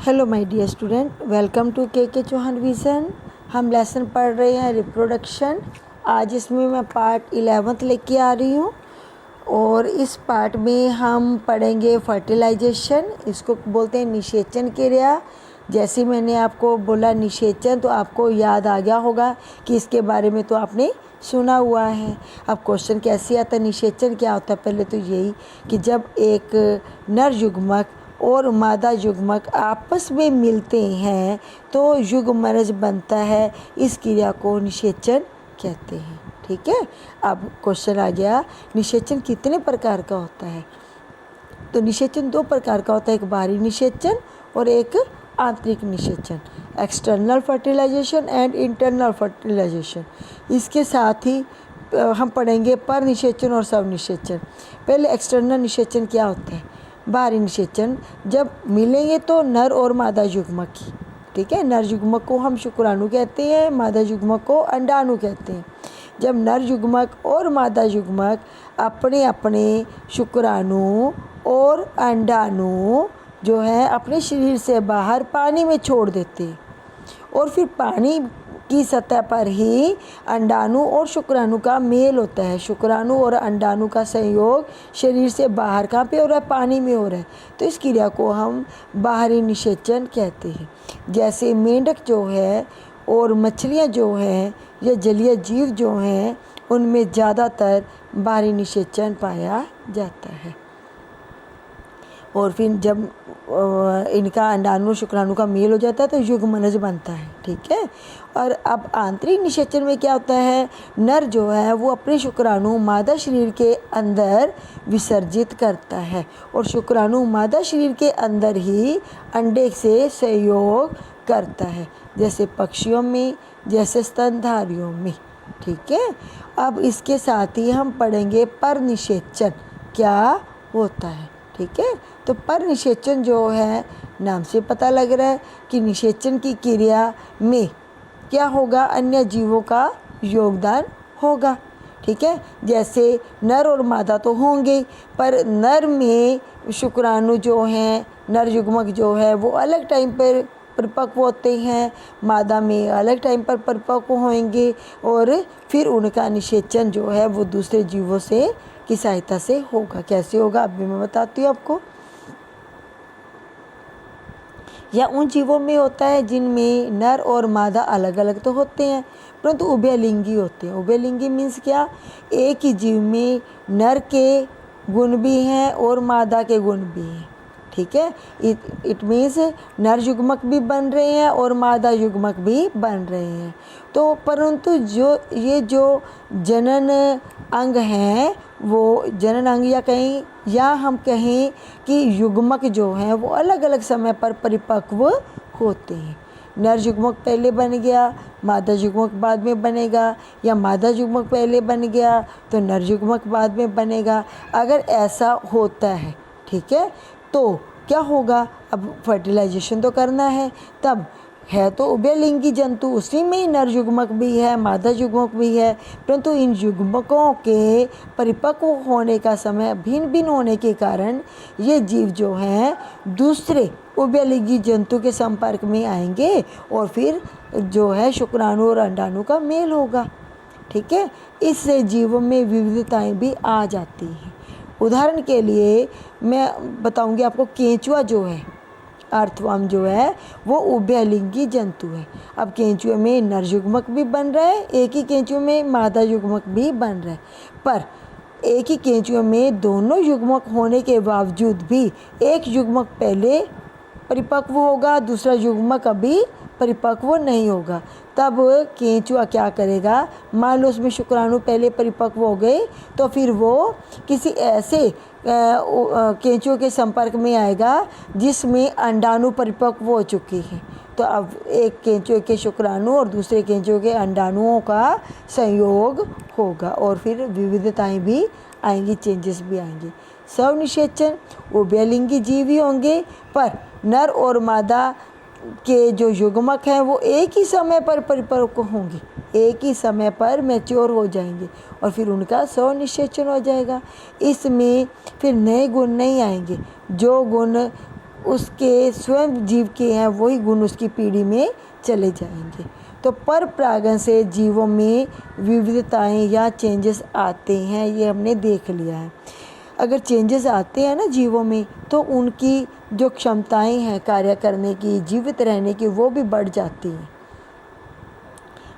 Hello my dear student, welcome to K Chauhan vision. हम lesson पढ़ रहे हैं रिप्रोडक्शन। आज इसमें मैं पार्ट 11 लेके आ रही हूँ और इस पार्ट में हम पढ़ेंगे फर्टिलाइजेशन। इसको बोलते हैं निषेचन क्रिया। जैसे मैंने आपको बोला निषेचन, तो आपको याद आ गया होगा कि इसके बारे में तो आपने सुना हुआ है। अब क्वेश्चन कैसे आता है, निषेचन क्या होता है? पहले तो यही कि जब एक नर युग्मक और मादा युग्मक आपस में मिलते हैं तो युग्मनज बनता है। इस क्रिया को निषेचन कहते हैं। ठीक है, अब क्वेश्चन आ गया, निषेचन कितने प्रकार का होता है? तो निषेचन दो प्रकार का होता है, एक बाहरी निषेचन और एक आंतरिक निषेचन, external fertilisation and internal fertilisation. इसके साथ ही हम पढ़ेंगे पर निषेचन और सब निषेचन। पहले एक्सटर्नल निषेचन क्या होता है? बाहरी निषेचन, जब मिलेंगे तो नर और मादा युग्मक की। ठीक है, नर युग्मक को हम शुक्राणु कहते हैं, मादा युग्मक को अंडाणु कहते हैं। जब नर युग्मक और मादा युग्मक अपने अपने शुक्राणु और अंडाणु जो है अपने शरीर से बाहर पानी में छोड़ देते हैं और फिर पानी की सतह पर ही अंडाणु और शुक्राणु का मेल होता है। शुक्राणु और अंडाणु का संयोग शरीर से बाहर कहाँ पे हो रहा है? पानी में हो रहा है। तो इस क्रिया को हम बाहरी निषेचन कहते हैं। जैसे मेंढक जो है और मछलियाँ जो हैं या जलीय जीव जो हैं, उनमें ज़्यादातर बाहरी निषेचन पाया जाता है। और फिर जब इनका अंडाणु शुक्राणु का मेल हो जाता है तो युग्मनज बनता है। ठीक है, और अब आंतरिक निषेचन में क्या होता है? नर जो है वो अपने शुक्राणु मादा शरीर के अंदर विसर्जित करता है और शुक्राणु मादा शरीर के अंदर ही अंडे से सहयोग करता है, जैसे पक्षियों में, जैसे स्तनधारियों में। ठीक है, अब इसके साथ ही हम पढ़ेंगे पर निषेचन क्या होता है। ठीक है, तो पर निषेचन जो है, नाम से पता लग रहा है कि निषेचन की क्रिया में क्या होगा? अन्य जीवों का योगदान होगा। ठीक है, जैसे नर और मादा तो होंगे, पर नर में शुक्राणु जो हैं, नर युग्मक जो है वो अलग टाइम पर परिपक्व होते हैं, मादा में अलग टाइम पर परिपक्व होंगे और फिर उनका निषेचन जो है वो दूसरे जीवों से की सहायता से होगा। कैसे होगा अभी मैं बताती हूँ आपको। या उन जीवों में होता है जिनमें नर और मादा अलग अलग तो होते हैं परंतु उभयलिंगी होते हैं। उभयलिंगी मीन्स क्या? एक ही जीव में नर के गुण भी हैं और मादा के गुण भी हैं। ठीक है, इट मीन्स नर युग्मक भी बन रहे हैं और मादा युग्मक भी बन रहे हैं। तो परंतु जो जनन अंग हैं, वो जनन अंग या हम कहें कि युग्मक जो हैं वो अलग अलग समय पर परिपक्व होते हैं। नर युग्मक पहले बन गया, मादा युग्मक बाद में बनेगा, या मादा युग्मक पहले बन गया तो नर युग्मक बाद में बनेगा। अगर ऐसा होता है, ठीक है, तो क्या होगा? अब फर्टिलाइजेशन तो करना है, तब है तो उभयलिंगी जंतु, उसी में ही नर युग्मक भी है, मादा युग्मक भी है, परंतु इन युग्मकों के परिपक्व होने का समय भिन्न भिन्न होने के कारण ये जीव जो हैं दूसरे उभयलिंगी जंतु के संपर्क में आएंगे और फिर जो है शुक्राणु और अंडाणु का मेल होगा। ठीक है, इससे जीवों में विविधताएं भी आ जाती हैं। उदाहरण के लिए मैं बताऊंगी आपको, केंचुआ जो है, अर्थवर्म जो है वो उभयलिंगी जंतु है। अब केंचुए में नर युग्मक भी बन रहा है, एक ही केंचुए में मादा युग्मक भी बन रहा है, पर एक ही केंचुए में दोनों युग्मक होने के बावजूद भी एक युग्मक पहले परिपक्व होगा, दूसरा युग्मक अभी परिपक्व नहीं होगा। तब केंचुआ क्या करेगा? मान लो उसमें शुक्राणु पहले परिपक्व हो गए तो फिर वो किसी ऐसे केंचुए के संपर्क में आएगा जिसमें अंडाणु परिपक्व हो चुकी है। तो अब एक केंचुए के शुक्राणु और दूसरे केंचुए के अंडाणुओं का संयोग होगा और फिर विविधताएं भी आएंगी, चेंजेस भी आएंगे। स्वनिषेचन, उभयलिंगी जीव ही होंगे पर नर और मादा के जो युग्मक हैं वो एक ही समय पर परिपक्व होंगे, एक ही समय पर मैच्योर हो जाएंगे और फिर उनका स्वनिषेचन हो जाएगा। इसमें फिर नए गुण नहीं आएंगे। जो गुण उसके स्वयं जीव के हैं वही गुण उसकी पीढ़ी में चले जाएंगे। तो पर परागण से जीवों में विविधताएं या चेंजेस आते हैं, ये हमने देख लिया है। अगर चेंजेस आते हैं ना जीवों में, तो उनकी जो क्षमताएं हैं कार्य करने की, जीवित रहने की, वो भी बढ़ जाती हैं।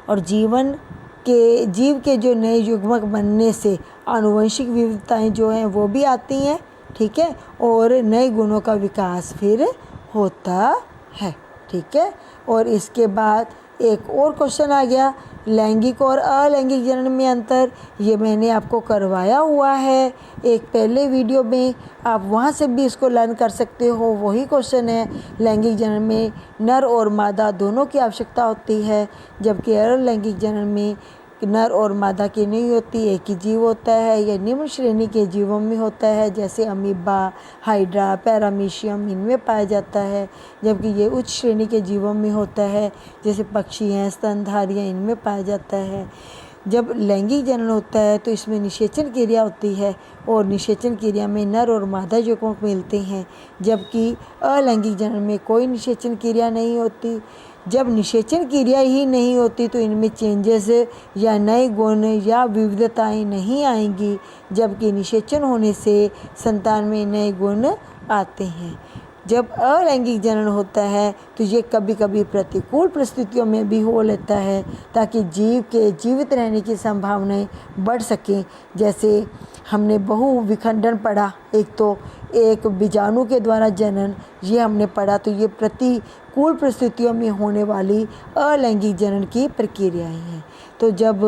और जीव के जो नए युग्मक बनने से आनुवंशिक विविधताएं जो हैं वो भी आती हैं, ठीक है, और नए गुणों का विकास फिर होता है, ठीक है। और इसके बाद एक और क्वेश्चन आ गया, लैंगिक और अलैंगिक जनन में अंतर। ये मैंने आपको करवाया हुआ है एक पहले वीडियो में, आप वहाँ से भी इसको लर्न कर सकते हो। वही क्वेश्चन है, लैंगिक जनन में नर और मादा दोनों की आवश्यकता होती है, जबकि अलैंगिक जनन में नर और मादा की नहीं होती, एक ही जीव होता है। यह निम्न श्रेणी के जीवों में होता है, जैसे अमीबा, हाइड्रा, पैरामीशियम, इनमें पाया जाता है, जबकि ये उच्च श्रेणी के जीवों में होता है, जैसे पक्षी हैं, स्तनधारियाँ, इनमें पाया जाता है। जब लैंगिक जनन होता है तो इसमें निषेचन क्रिया होती है, और निषेचन क्रिया में नर और मादा युग्मक मिलते हैं, जबकि अलैंगिक जनन में कोई निषेचन क्रिया नहीं होती। जब निषेचन क्रिया ही नहीं होती तो इनमें चेंजेस या नए गुण या विविधताएं नहीं आएंगी, जबकि निषेचन होने से संतान में नए गुण आते हैं। जब अलैंगिक जनन होता है तो ये कभी कभी प्रतिकूल परिस्थितियों में भी हो लेता है, ताकि जीव के जीवित रहने की संभावनाएं बढ़ सकें। जैसे हमने बहु विखंडन पढ़ा, एक बीजाणु के द्वारा जनन, ये हमने पढ़ा। तो ये प्रतिकूल परिस्थितियों में होने वाली अलैंगिक जनन की प्रक्रियाएं हैं। तो जब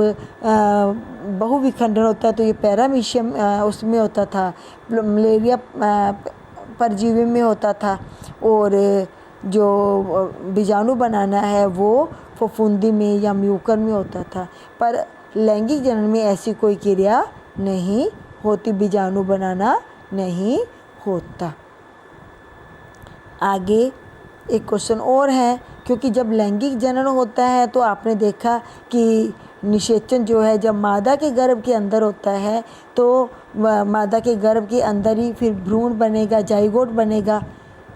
बहुविखंडन होता है तो ये पैरामीशियम उसमें होता था, मलेरिया परजीवी में होता था, और जो बीजाणु बनाना है वो फफूंदी में या म्यूकर में होता था। पर लैंगिक जनन में ऐसी कोई क्रिया नहीं होती, बीजाणु बनाना नहीं होता। आगे एक क्वेश्चन और है, क्योंकि जब लैंगिक जनन होता है तो आपने देखा कि निषेचन जो है जब मादा के गर्भ के अंदर होता है तो मादा के गर्भ के अंदर ही फिर भ्रूण बनेगा, जाइगोट बनेगा,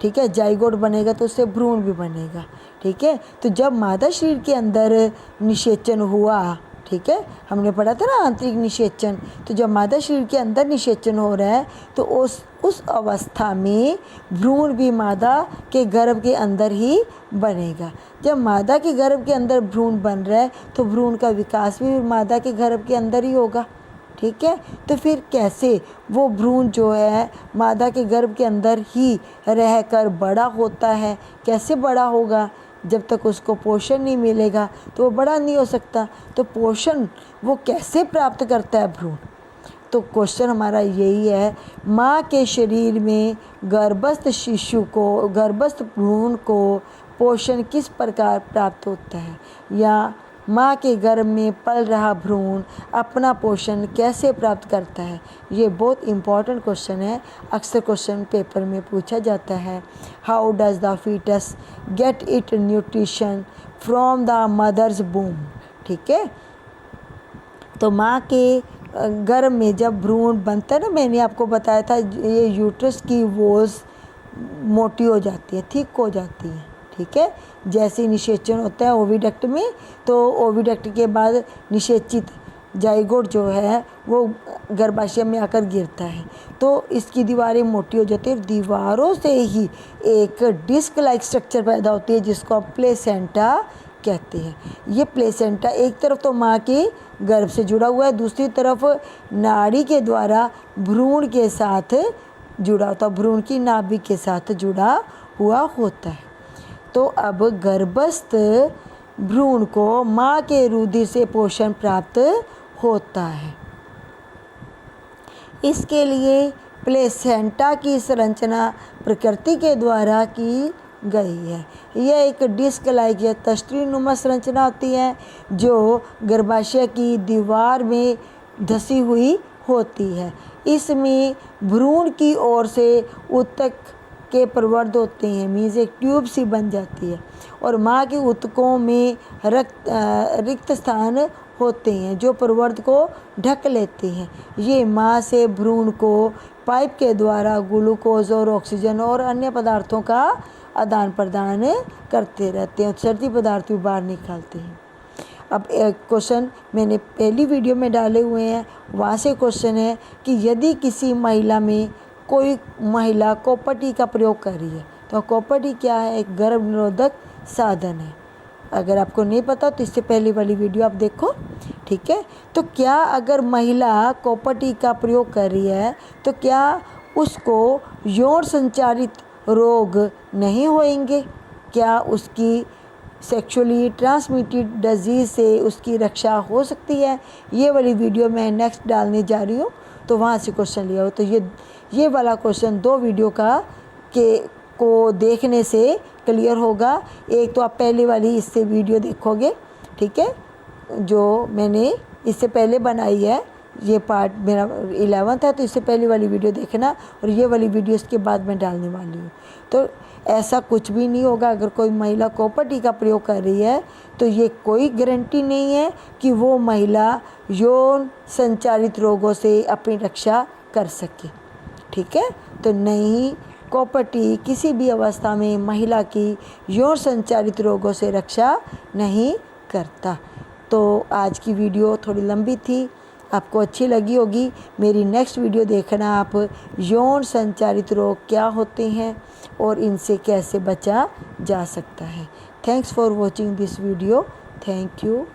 ठीक है। जाइगोट बनेगा तो उससे भ्रूण भी बनेगा, ठीक है। तो जब मादा शरीर के अंदर निषेचन हुआ, ठीक है, हमने पढ़ा था ना आंतरिक निषेचन, तो जब मादा शरीर के अंदर निषेचन हो रहा है तो उस अवस्था में भ्रूण भी मादा के गर्भ के अंदर ही बनेगा। जब मादा के गर्भ के अंदर भ्रूण बन रहा है तो भ्रूण का विकास भी मादा के गर्भ के अंदर ही होगा, ठीक है। तो फिर कैसे वो भ्रूण जो है मादा के गर्भ के अंदर ही रहकर बड़ा होता है, कैसे बड़ा होगा? जब तक उसको पोषण नहीं मिलेगा तो वो बड़ा नहीं हो सकता। तो पोषण वो कैसे प्राप्त करता है भ्रूण? तो क्वेश्चन हमारा यही है, माँ के शरीर में गर्भस्थ शिशु को, गर्भस्थ भ्रूण को पोषण किस प्रकार प्राप्त होता है, या माँ के गर्भ में पल रहा भ्रूण अपना पोषण कैसे प्राप्त करता है? ये बहुत इम्पॉर्टेंट क्वेश्चन है, अक्सर क्वेश्चन पेपर में पूछा जाता है। How does the foetus get it nutrition from the mother's बूम, ठीक है। तो माँ के गर्भ में जब भ्रूण बनता है ना, मैंने आपको बताया था ये यूट्रस की वॉल्स मोटी हो जाती है, थिक हो जाती है, ठीक है। जैसे निषेचन होता है ओविडक्ट में, तो ओविडक्ट के बाद निषेचित जाइगोट जो है वो गर्भाशय में आकर गिरता है, तो इसकी दीवारें मोटी हो जाती है। दीवारों से ही एक डिस्क लाइक स्ट्रक्चर पैदा होती है जिसको आप प्लेसेंटा कहते हैं। ये प्लेसेंटा एक तरफ तो माँ के गर्भ से जुड़ा हुआ है, दूसरी तरफ नाड़ी के द्वारा भ्रूण के साथ जुड़ा होता है, भ्रूण की नाभि के साथ जुड़ा हुआ होता है। तो अब गर्भस्थ भ्रूण को माँ के रुधिर से पोषण प्राप्त होता है। इसके लिए प्लेसेंटा की संरचना प्रकृति के द्वारा की गई है। यह एक डिस्क लाइक या तस्तरीनुमा संरचना होती है जो गर्भाशय की दीवार में धसी हुई होती है। इसमें भ्रूण की ओर से ऊतक के प्रवर्ध होते हैं, मीन्स एक ट्यूब सी बन जाती है, और माँ के ऊतकों में रिक्त स्थान होते हैं जो प्रवर्ध को ढक लेते हैं। ये माँ से भ्रूण को पाइप के द्वारा ग्लूकोज और ऑक्सीजन और अन्य पदार्थों का आदान प्रदान करते रहते हैं, उत्सर्जी पदार्थ भी बाहर निकालते हैं। अब एक क्वेश्चन मैंने पहली वीडियो में डाले हुए हैं, वहाँ से क्वेश्चन है कि यदि किसी महिला में कोई महिला कॉपर टी का प्रयोग कर रही है, तो कॉपर टी क्या है? एक गर्भ निरोधक साधन है। अगर आपको नहीं पता तो इससे पहले वाली वीडियो आप देखो, ठीक है। तो क्या अगर महिला कॉपर टी का प्रयोग कर रही है तो क्या उसको यौन संचारित रोग नहीं होंगे? क्या उसकी सेक्सुअली ट्रांसमिटेड डिजीज़ से उसकी रक्षा हो सकती है? ये वाली वीडियो मैं नेक्स्ट डालने जा रही हूँ, तो वहाँ से क्वेश्चन लिया हो। तो ये वाला क्वेश्चन 2 वीडियो को देखने से क्लियर होगा। एक तो आप पहले वाली इससे वीडियो देखोगे, ठीक है, जो मैंने इससे पहले बनाई है, ये पार्ट मेरा 11th है, तो इससे पहली वाली वीडियो देखना, और ये वाली वीडियो इसके बाद मैं डालने वाली हूँ। तो ऐसा कुछ भी नहीं होगा। अगर कोई महिला कॉपर टी का प्रयोग कर रही है तो ये कोई गारंटी नहीं है कि वो महिला यौन संचारित रोगों से अपनी रक्षा कर सके, ठीक है। तो नहीं, कॉपर टी किसी भी अवस्था में महिला की यौन संचारित रोगों से रक्षा नहीं करता। तो आज की वीडियो थोड़ी लंबी थी, आपको अच्छी लगी होगी। मेरी नेक्स्ट वीडियो देखना आप, यौन संचारित रोग क्या होते हैं और इनसे कैसे बचा जा सकता है। Thanks for watching this video. Thank you.